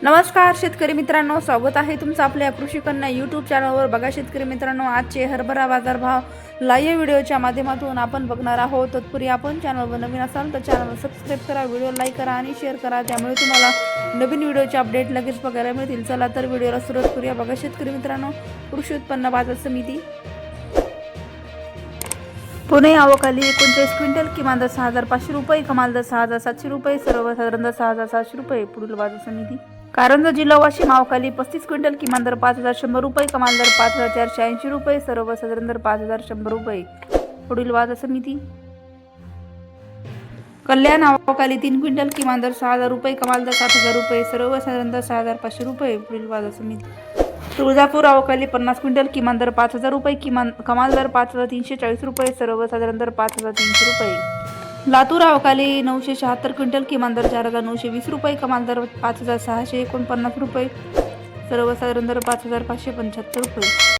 नमस्कार शेतकरी मित्रांनो, स्वागत आहे तुमचं आपल्या कृषी कन्या यूट्यूब चॅनलवर. बघा शेतकरी मित्रांनो, आजचे हरभरा बाजारभाव लाईव्ह व्हिडिओच्या माध्यमातून आपण बघणार आहोत. तत्पूर्वी आपण चॅनलवर नवीन असाल तर चॅनलला सबस्क्राईब करा, व्हिडिओ लाईक करा आणि शेअर करा, त्यामुळे तुम्हाला नवीन व्हिडिओचे अपडेट लगेच बघायला मिळतील. चला तर व्हिडिओला सुरुवात करूया. बघा शेतकरी मित्रांनो, कृषी उत्पन्न बाजार समिती पुणे आवकाली 39 क्विंटल, किमान दर 6,500 रुपये, कमाल दर 6,700 रुपये, सर्वसाधारण दर 6,700 रुपये. पुढील बाजार समिती कारंजा जिल्हा वाशिम आवकाली 35 क्विंटल, किमान दर 5,100 रुपये, कमाल दर 5,480 रुपये, सर्वसाधारण दर 5,100 रुपये. पुढील बाजार समिती कल्याण आवकाली 3 क्विंटल, किमान दर 6,000 रुपये, कमाल दर 7,000 रुपये, सर्वसाधारण दर 6,500 रुपये. पुढील बाजार समिती तुळजापूर आवकाली 50 क्विंटल, किमान दर 5,000 रुपये, कमाल दर 5,340 रुपये, सर्वसाधारण दर 5,300 रुपये. लातूर आवकाली 976 क्विंटल, किमान दर 4,920 रुपये, कमाल दर 5,649 रुपये, सर्वसाधारण दर 5,575 रुपये.